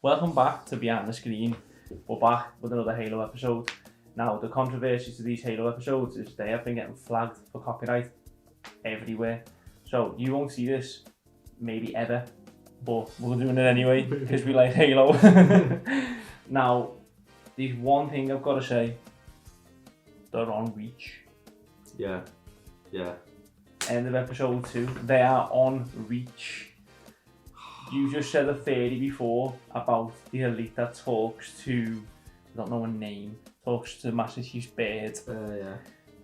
Welcome back to Behind the Screen. We're back with another Halo episode. Now, the controversy to these Halo episodes is they have been getting flagged for copyright everywhere. So you won't see this, maybe ever, but we're doing it anyway because we like Halo. Now, there's one thing I've got to say. They're on Reach. Yeah. End of episode 2. They are on Reach. You just said a theory before about the elite that talks to, I don't know her name, talks to Master Chief's bird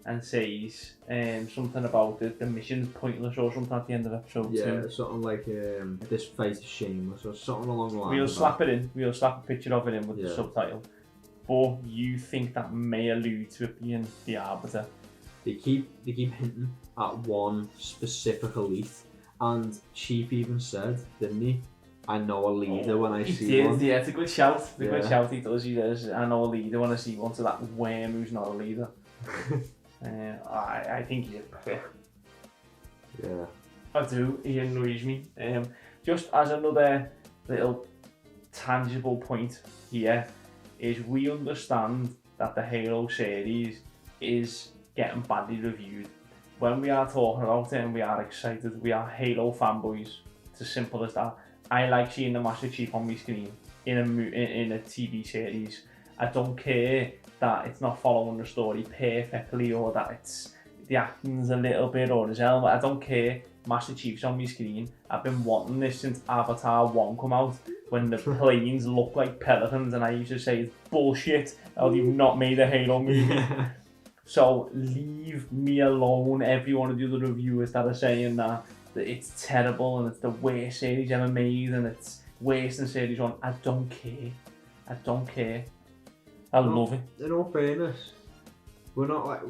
and says something about the mission's pointless or something at the end of episode 2. Yeah, something like this fight is shameless or something along the lines. We'll slap it in, we'll slap a picture of it in with the subtitle. But you think that may allude to it being the Arbiter? They keep hinting at one specific elite. And Chief even said, didn't he? I know a leader when I see one. Yeah, it's a good shout. It's a good shout he does. He says, I know a leader when I see one, to that worm who's not a leader. I think he's a prick. Yeah. I do. He annoys me. Just as another little tangible point here, is we understand that the Halo series is getting badly reviewed. When we are talking about it and we are excited, we are Halo fanboys. It's as simple as that. I like seeing the Master Chief on my screen in a TV series. I don't care that it's not following the story perfectly or that it's the acting's a little bit or his helmet. I don't care. Master Chief's on my screen. I've been wanting this since Avatar 1 come out, when the planes look like pelicans, and I used to say it's bullshit how they've not made a Halo movie. So leave me alone, every one of the other reviewers that are saying that it's terrible and it's the worst series ever made and it's worse than Series 1. I don't care. I love it. In all fairness, we're not like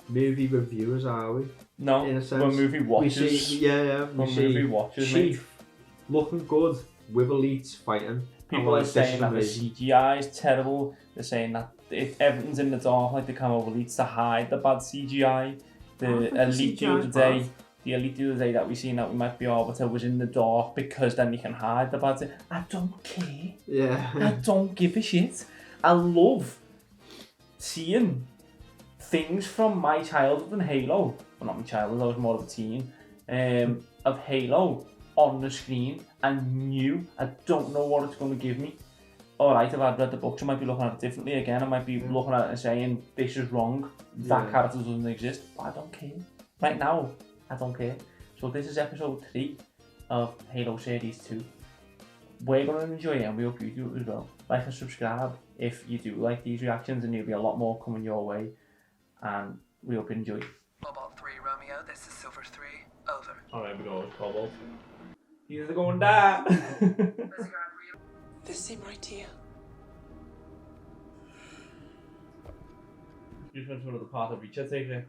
movie reviewers, are we? No, in a sense, we're movie watchers. We see movie watchers, Chief looking good with elites fighting. People are saying that the CGI is terrible. They're saying that everything's in the dark, like the camo elites, to hide the bad CGI. The elite the other day that we seen that we might be Arbiter was in the dark because then you can hide the bad. I don't care. Yeah. I don't give a shit. I love seeing things from my childhood and Halo. Well, not my childhood, I was more of a teen. Of Halo on the screen and new. I don't know what it's going to give me. Alright, if I'd read the books, I might be looking at it differently again. I might be looking at it and saying, this is wrong, that character doesn't exist, but I don't care. Right now, I don't care. So this is episode 3 of Halo Series 2. We're going to enjoy it and we hope you do as well. Like and subscribe if you do like these reactions, and there'll be a lot more coming your way. And we hope you enjoy. Cobalt 3 Romeo, this is Silver 3, over. Alright, we go, Cobalt. He's going down. This seem right to you? You just went to another part of Reach, I take it,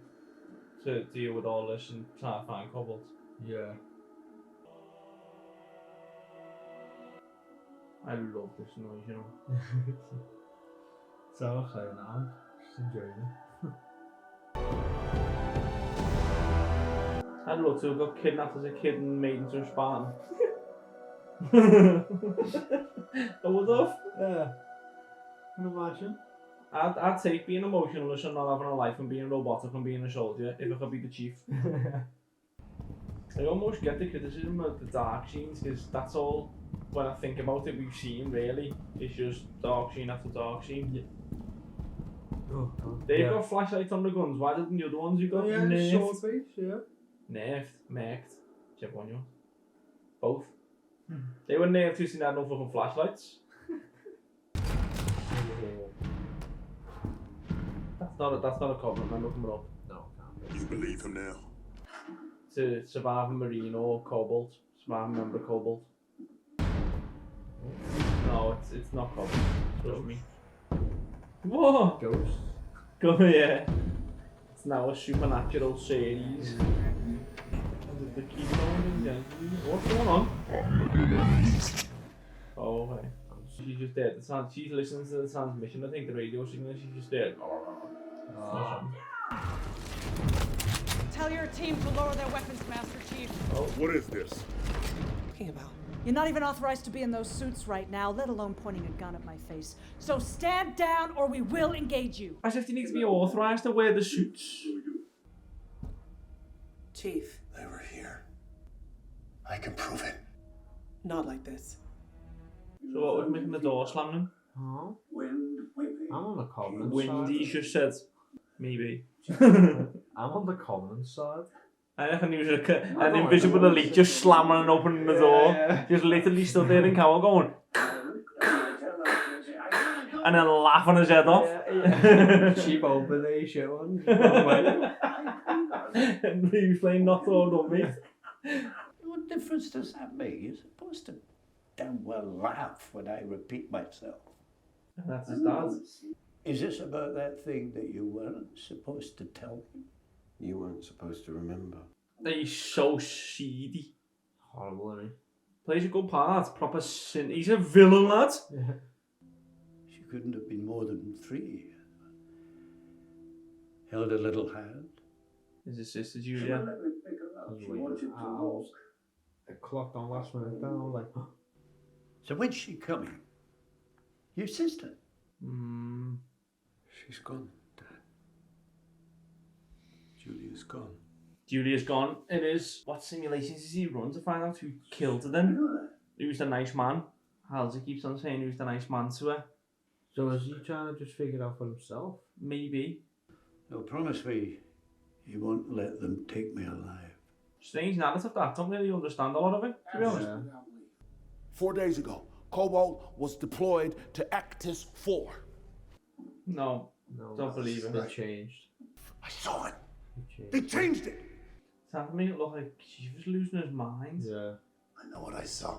to deal with all this and try to find Cobalt. Yeah. I love this noise, you know. So exciting now. Just enjoying it. I'd love to have got kidnapped as a kid and made into a Spartan. I would have. Yeah. Can you imagine? I'd take being emotionless and not having a life and being robotic and being a soldier if I could be the Chief. I almost get the criticism of the dark scenes, because that's all, when I think about it, we've seen really. It's just dark scene after dark scene. Yeah. Oh, God. They've got flashlights on the guns, why didn't the other ones you got nerfed? Sword base, Nerfed, merked, whichever one you want. Both. They were nerfed because they had no fucking flashlights. That's not a compliment, I'm looking it up. No, You believe him now? To survive a Marine or Cobalt. Survive a member of Cobalt. No, it's not Cobalt. Trust me. Whoa! Ghost. Go yeah. It's now a supernatural series. They keep going again. What's going on? Oh, okay. She's just there. She's listening to the transmission. I think the radio signal. She's just there. Tell your team to lower their weapons, Master Chief. Oh, what is this? Talking about? You're not even authorized to be in those suits right now, let alone pointing a gun at my face. So stand down or we will engage you. As if they need to be authorised to wear the suits. Chief, They were here. I can prove it. not like this. So what was making the door slamming? Oh. I'm on the Covenant Windy side. just said. Maybe. I'm on the Covenant side. I reckon he was an invisible elite just slamming and opening the door. Yeah. Just literally stood there in cowl going. And then laughing his head off. Yeah. Cheap open there, shit one. And he was playing not so on me. What difference does that make? You're supposed to damn well laugh when I repeat myself. And that's his dad. Is this about that thing that you weren't supposed to tell me? You weren't supposed to remember. He's so seedy. Horrible, isn't Plays a good part. Proper sin. He's a villain, lad. he? Yeah. She couldn't have been more than 3. Held a little hand. Is his sister Julia? I clocked on last minute down, I was like, So when's she coming? Your sister? She's gone, Dad. Julia's gone. Julia's gone. It is. What simulations does he run to find out who killed her then? Who's the nice man? Halsey keeps on saying who's the nice man to her. so is he trying to just figure it out for himself? Maybe. They'll promise me he won't let them take me alive. Strange narrative that. Don't really understand a lot of it, to be honest. Yeah. 4 days ago, Cobalt was deployed to Actus 4. No, No, don't believe it. They changed. I saw it. They They changed it. It's having to make it look like he was losing his mind. Yeah. I know what I saw.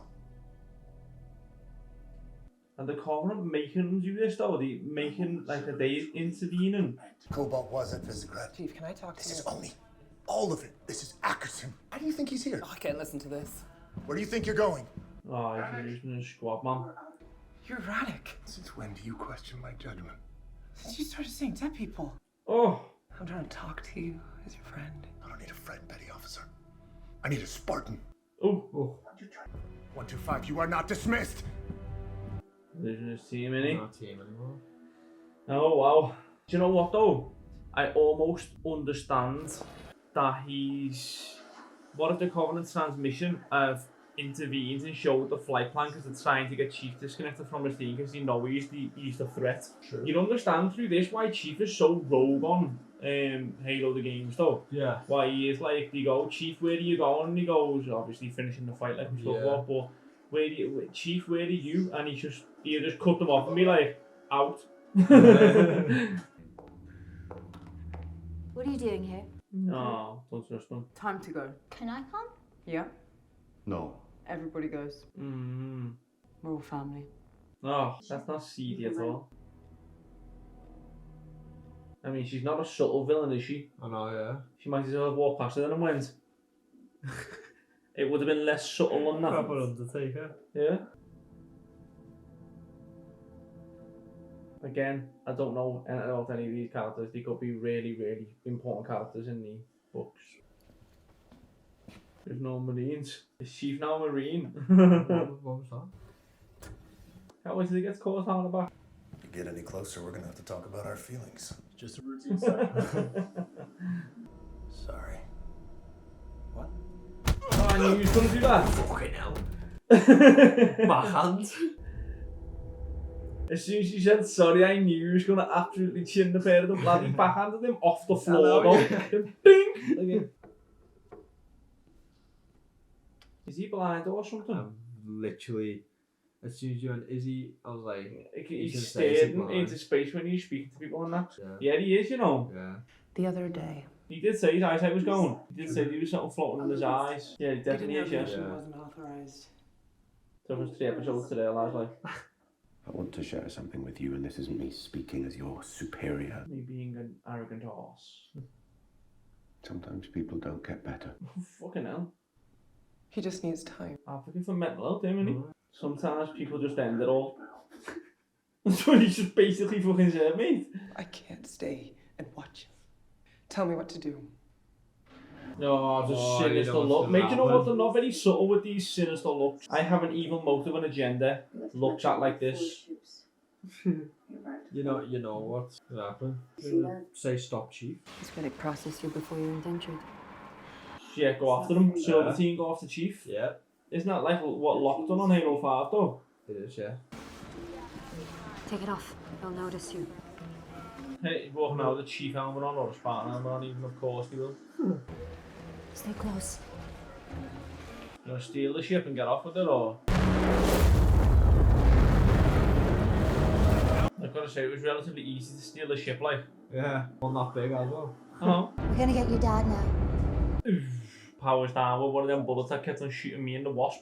And the Covenant making them do this though, they making like the days intervening. Cobalt was at Visegrad. Chief, can I talk to This you? is only all of it. This is Ackerson. How do you think he's here? Oh, I can't listen to this. Where do you think you're going? Oh, he's losing his squad, man. You're erratic. Since when do you question my judgment? Since you started seeing dead people. Oh, I'm trying to talk to you as your friend. I don't need a friend, petty officer. I need a Spartan. oh. 125, you are not dismissed. Losing his team, innit? Not team anymore. Oh, wow. Do you know what though? I almost understand that he's... What if the Covenant transmission have intervened and showed the flight plan because they're trying to get Chief disconnected from his team because they know he's the threat. True. You'd understand through this why Chief is so rogue on Halo the games though. Yeah. Why he is like, they go, Chief, where are you going? And he goes, obviously finishing the fight like we spoke Yeah. about, but Chief, where are you? And he'll just cut them off and be like, out. What are you doing here? No, don't trust them. Time to go. Can I come? Yeah, No. everybody goes. We're all family. Oh, that's not seedy at all. I mean, she's not a subtle villain, is she? I know, yeah. She might as well have walked past her then and went. It would have been less subtle than that. Proper Undertaker. Yeah. Again, I don't know about any of these characters. They could be really, really important characters in the books. There's no Marines. Is Chief now a Marine? What was that? How was he gets caught on the back? If you get any closer, we're gonna have to talk about our feelings. Just a routine Sorry. What? Oh, I knew he was going to do that. Fucking hell. My hand. As soon as you said sorry, I knew he was going to absolutely chin the pair of the bloody backhanded him off the floor. Hello. Though. Ding! Like, is he blind or something? Literally, as soon as you went, is he? I was like, He's should say, is he staring blind? into space when he's speaking to people and that. Yeah. Yeah, he is, you know. Yeah. The other day, He did say his eyesight was going. He did say there was something floating in his eyes. Yeah, he I definitely didn't is, know yes. permission Yeah. wasn't authorized. So it was 3 episodes today, I was like, I want to share something with you, and this isn't me speaking as your superior. me being an arrogant horse. Sometimes people don't get better. Fucking hell. He just needs time. Advocate for mental health, isn't he? Sometimes people just end it all. That's what he just basically fucking said, mate. I can't stay and watch him. Tell me what to do. No, just Oh, sinister you know what's look. gonna Mate, you know what? happen. They're not very subtle with these sinister looks. I have an evil motive and agenda. Looks at like this. You know what's gonna happen. You're gonna say stop, chief. He's going to process you before you're indentured. Yeah, go after him. Silver team, go after Chief. Yeah, Isn't that like what Locke done on Halo 5 though? it is. Yeah. Take it off. They'll notice you. Hey, walking out with the Chief helmet on or a Spartan helmet on, even of course they will. Stay close. You want to steal the ship and get off with it, or? I've got to say, it was relatively easy to steal the ship, like. Yeah. One that big as well. I know. We're gonna get your dad now. Powers down with one of them bullets that kept on shooting me in the wasp.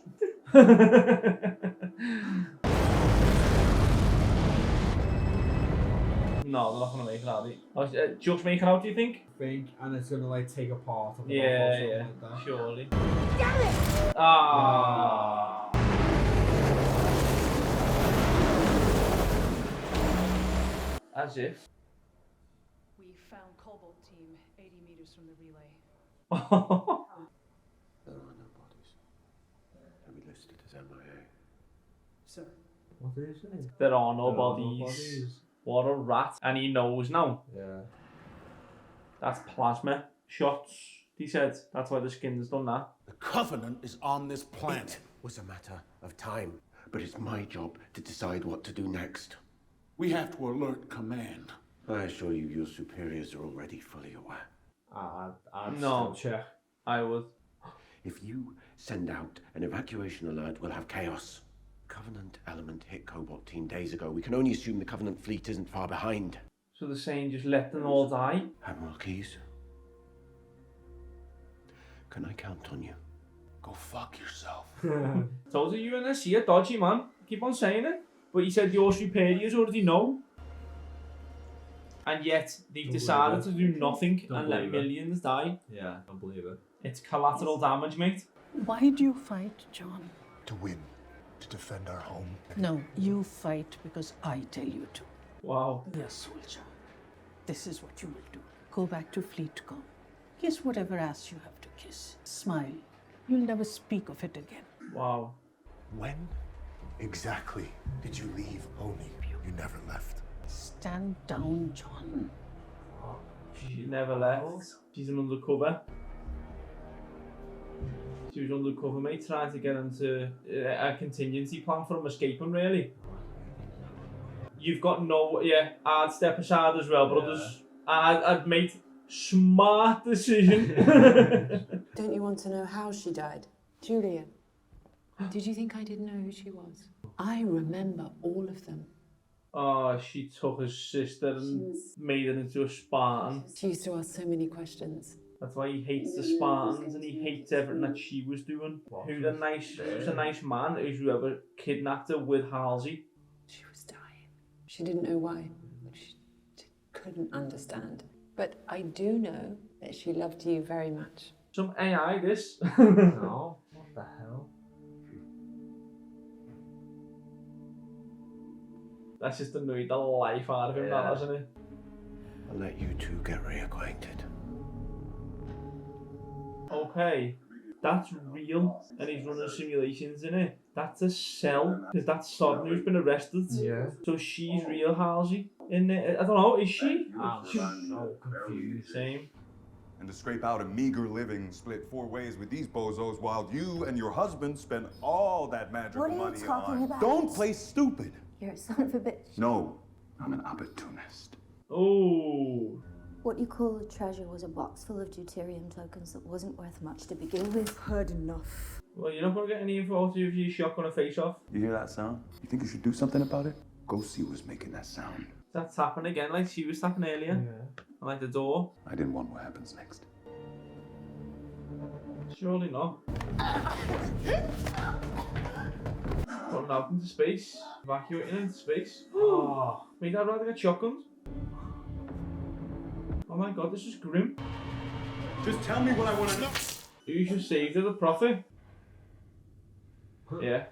No, they're not going to make it out. Just make it out, do you think? I think, and it's gonna like take a part of it. Yeah, Like that. surely. Damn it! Ah. As if. We found Cobalt team 80 meters from the relay. There are no bodies. They'll be listed as MIA. Sir. What did he say? There are no There are no bodies. bodies. What a rat. And he knows now. Yeah. That's plasma shots, he said. That's why the skin's done that. The Covenant is on this planet. It was a matter of time, but it's my job to decide what to do next. We have to alert command. I assure you, your superiors are already fully aware. I'd No. still check. I would. If you send out an evacuation alert, we'll have chaos. Covenant element hit Cobalt team days ago. We can only assume the Covenant fleet isn't far behind. So they're saying just let them all die? Admiral Keyes, can I count on you? Go fuck yourself. Told you UNSC are dodgy, man. Keep on saying it. But he said your superiors already know. And yet they've decided to do nothing and let millions die. Yeah, I don't believe it. It's collateral damage, mate. Why do you fight, John? To win. To defend our home. No, you fight because I tell you to. Wow. Yes, soldier. This is what you will do. Go back to Fleetcom. Kiss whatever ass you have to kiss. Smile. You'll never speak of it again. Wow. When exactly did you leave Oni? You never left. Stand down, John. She never left. She's an undercover. She was undercover, mate, trying to get into a contingency plan for him escaping, really. You've got no, I'd step aside as well, brothers. I'd make smart decision. Don't you want to know how she died? Julian, did you think I didn't know who she was? I remember all of them. Oh, she took his sister and made her into a Spartan. She used to ask so many questions. That's why he hates the Spartans and he hates everything that she was doing. Who's a nice man who's whoever kidnapped her with Halsey. She was dying. She didn't know why. She couldn't understand. But I do know that she loved you very much. Some AI, this. No, what the hell? That's just annoyed the life out of him, that, hasn't it? I'll let you two get reacquainted. Okay, that's real, and he's running simulations in it. That's a cell, because that's Sodden who's been arrested. Yeah. So she's real Halsey in it. I don't know, is she? I'm so confused. Same. And to scrape out a meager living split 4 ways with these bozos while you and your husband spend all that magical What are you money talking on. about? Don't play stupid. You're a son of a bitch. No, I'm an opportunist. Oh. What you call a treasure was a box full of deuterium tokens that wasn't worth much to begin with. Heard enough. Well, you're not going to get any info out of your shotgun a face off. You hear that sound? You think you should do something about it? Go see who's making that sound. That's happened again, like she was tapping earlier. Yeah. And like the door. I didn't want what happens next. Surely not. Putting out into space. Evacuating into space. Oh, mate, I'd rather get shotguns. Oh my god, this is grim. Just tell me what I want to know. Who just saved her, the prophet? Yeah.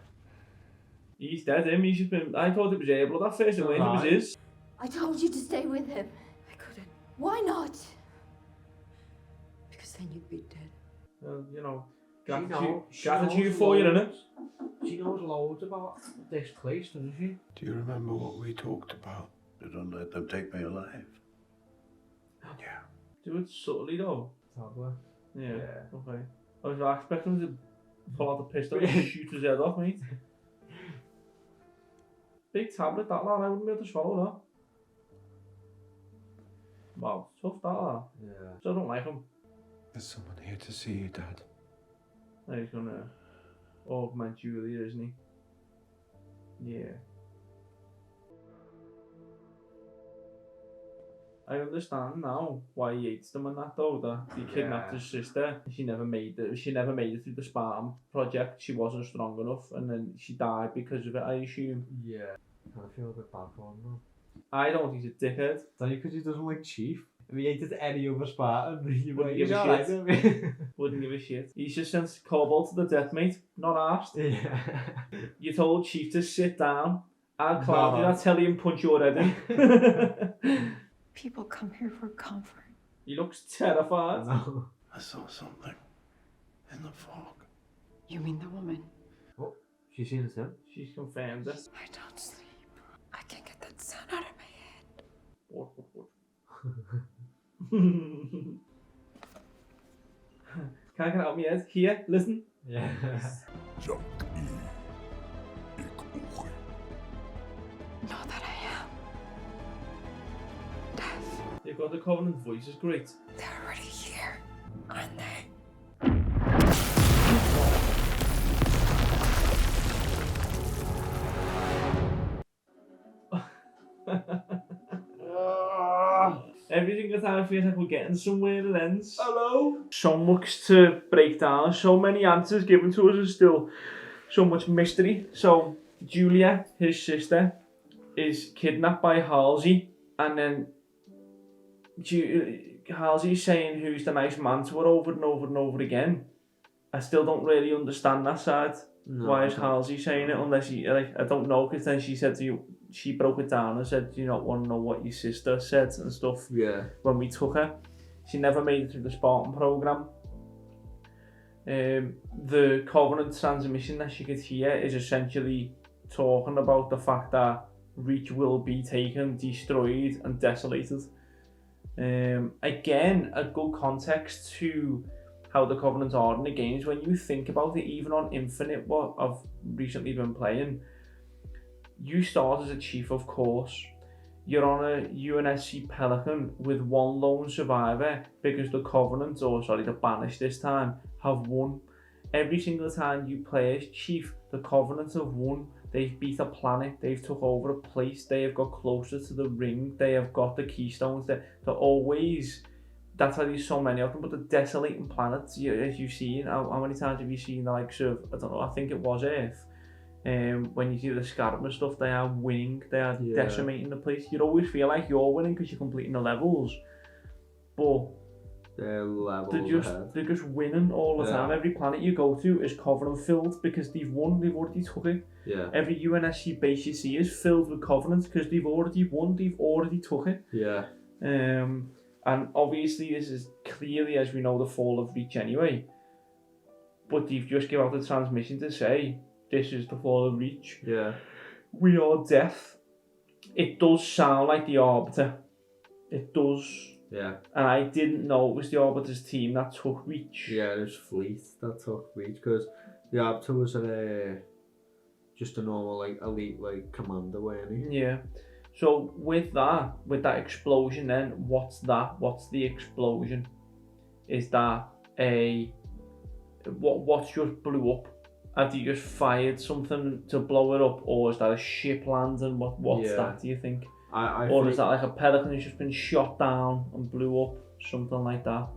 He's dead, him. He's just been. I thought it was Air Blood at first, and when it was his. I told you to stay with him. I couldn't, Why not? because then you'd be dead. You know, She gratitude knows for you, innit? loads. She knows loads about this place, doesn't she? Do you remember what we talked about? Don't let them take me alive. Yeah. Do it subtly though. Tablet. Yeah. Okay. I was expecting him to pull out the pistol and shoot his head off, mate. Big tablet, that lad. I wouldn't be able to swallow that. Wow, tough that lad. Yeah. So I don't like him. There's someone here to see you, Dad. Now he's gonna augment Julia, isn't he? Yeah. I understand now why he hates them and that though, that he kidnapped his sister. She never made it through the Spartan project. She wasn't strong enough and then she died because of it, I assume. Yeah. I feel a bit bad for him though. I don't think he's a dickhead. Don't you, because he doesn't like Chief? If he hated any other Spartan, you Wouldn't give a shit. Wouldn't give a shit. He's just sent Cobalt to the death, mate. Not asked. Yeah. You told Chief to sit down. I'll cloud you, I'll tell you and punch your head in. People come here for comfort. He looks terrified. No. I saw something in the fog. You mean the woman? Oh, she's seen it too. She's confirmed it. I don't sleep. I can't get that sound out of my head. What? Can I get it out of my head? Here, listen. Yeah. Know that I am. Death. They've got the Covenant voice, is great. They're already here, aren't they? Every single time I feel like we're getting somewhere it ends. Hello? So much to break down, so many answers given to us and still so much mystery. So Julia, his sister, is kidnapped by Halsey and then Halsey's saying who's the nice man to her over and over and over again. I still don't really understand that side. No, Why is Halsey saying it unless he, like, I don't know, because then she said to you, she broke it down and said, do you not want to know what your sister said and stuff? Yeah. When we took her. She never made it through the Spartan program. The Covenant transmission that she could hear is essentially talking about the fact that Reach will be taken, destroyed and desolated. Again, a good context to how the Covenant are in the games. When you think about it, even on Infinite, what I've recently been playing, you start as a chief, of course. You're on a UNSC Pelican with one lone survivor because the Covenant, or sorry, the Banished this time, have won. Every single time you play as chief, the Covenant have won. They've beat a planet, they've took over a place, they have got closer to the ring, they have got the keystones. They're always, that's why there's so many of them, but the desolating planets, as you've seen, how many times have you seen the likes of, I don't know, I think it was Earth. When you see the Scarab and stuff, they are winning, they are decimating the place. You'd always feel like you're winning because you're completing the levels, but they're they're just winning all the time. Every planet you go to is Covenant filled because they've won, they've already took it. Yeah. Every UNSC base you see is filled with Covenant because they've already won, they've already took it. Yeah. And obviously this is clearly, as we know, the fall of Reach anyway. But they've just given out the transmission to say, this is the fall of Reach. Yeah. We are Death. It does sound like the Arbiter. It does. Yeah. And I didn't know it was the Arbiter's team that took Reach. Yeah, it was Fleet that took Reach because the Arbiter was just a normal like elite like commander, weren't he? Yeah. So with that explosion then, what's that? What's the explosion? Is that what just blew up? Have you just fired something to blow it up, or is that a ship landing? What's that, do you think? Or think... is that like a Pelican who's just been shot down and blew up? Something like that.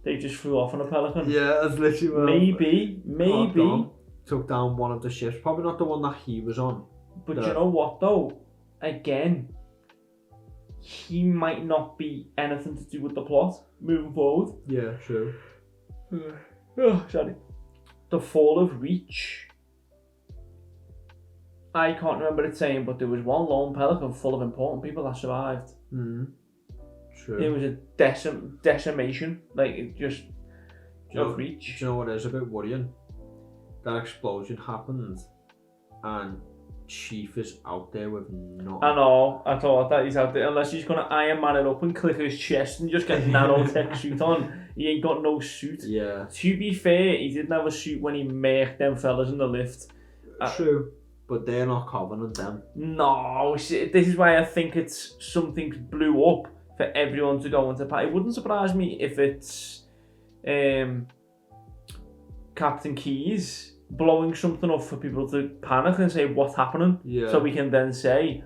They just flew off on a Pelican. Yeah, that's literally Maybe. Took down one of the ships. Probably not the one that he was on. But you know what though? Again, he might not be anything to do with the plot moving forward. Yeah, true. Oh, sorry. The fall of Reach. I can't remember it saying, but there was one lone Pelican full of important people that survived. True. It was a decimation. Like, it just of reach. Do you know what is a bit worrying? That explosion happened, and Chief is out there with nothing. I know, I thought that he's out there, unless he's going to Iron Man it up and click his chest and just get nanotech suit on. He ain't got no suit. Yeah. To be fair, he didn't have a suit when he murked them fellas in the lift. True, but they're not Covenant them. No, this is why I think it's something blew up for everyone to go into party. It wouldn't surprise me if it's Captain Keyes blowing something up for people to panic and say what's happening, so we can then say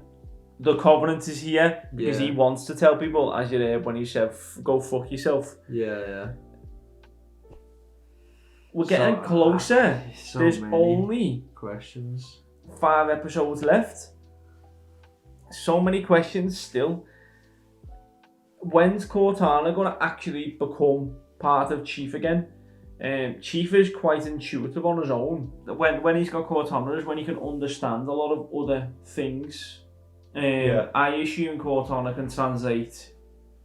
the Covenant is here, because he wants to tell people, as you heard when he said go fuck yourself. Yeah. We're getting closer. There's only questions. 5 episodes left. So many questions still. When's Cortana going to actually become part of Chief again? Chief is quite intuitive on his own. When he's got Cortana is when he can understand a lot of other things. I assume Cortana can translate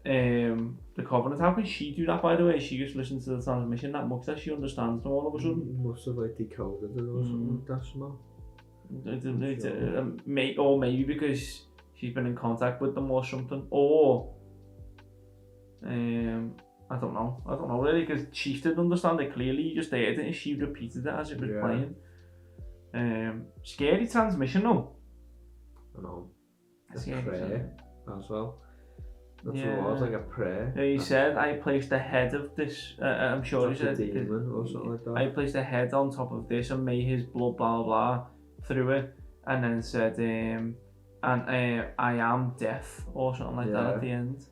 the Covenant. How can she do that, by the way? She just listens to the transmission that much that she understands them all of a sudden. Must have like decoded it or something like that somehow. Or maybe because she's been in contact with them or something. Or I don't know really, because Chief didn't understand it clearly. He just heard it and she repeated it as it was playing. Scary transmission though. I know. A prayer as well. That's what it was, like a prayer. Yeah, he said, I placed the head of this, I'm sure he said, demon or something like that. I placed the head on top of this and made his blood blah blah through it, and then said, I am death or something like that at the end.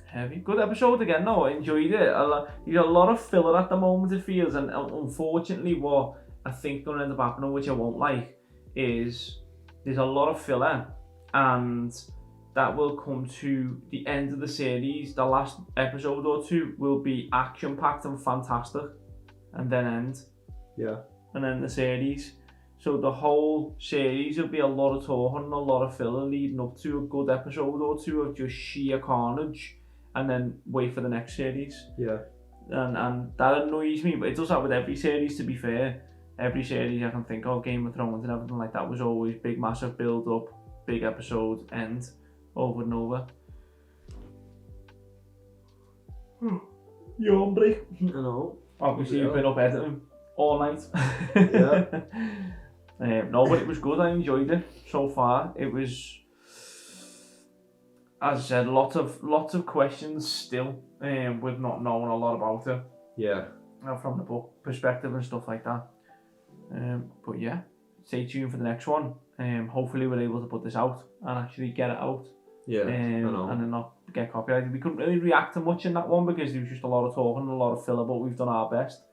Heavy. Good episode again though, I enjoyed it. You got a lot of filler at the moment it feels, and unfortunately what I think going to end up happening, which I won't like, is there's a lot of filler, and that will come to the end of the series. The last episode or two will be action-packed and fantastic, and then end. Yeah. And then the series. So the whole series will be a lot of talking and a lot of filler leading up to a good episode or two of just sheer carnage, and then wait for the next series. Yeah. And that annoys me, but it does that with every series, to be fair. Every series I can think of, Game of Thrones and everything like that, was always big, massive build-up, big episode, end, over and over. Yawn break. I know. Obviously you've been up editing all night. Yeah. No, but it was good, I enjoyed it so far. It was, as I said, lots of questions still, with not knowing a lot about it. Yeah. From the book perspective and stuff like that. But yeah, stay tuned for the next one. Hopefully we're able to put this out and actually get it out. Yeah, I know. And then not get copyrighted. We couldn't really react to much in that one because there was just a lot of talking and a lot of filler, but we've done our best.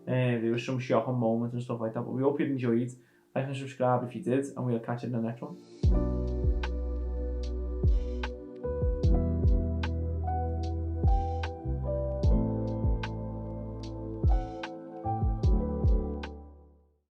There was some shocking moments and stuff like that, but we hope you enjoyed. Like and subscribe if you did, and we'll catch you in the next one.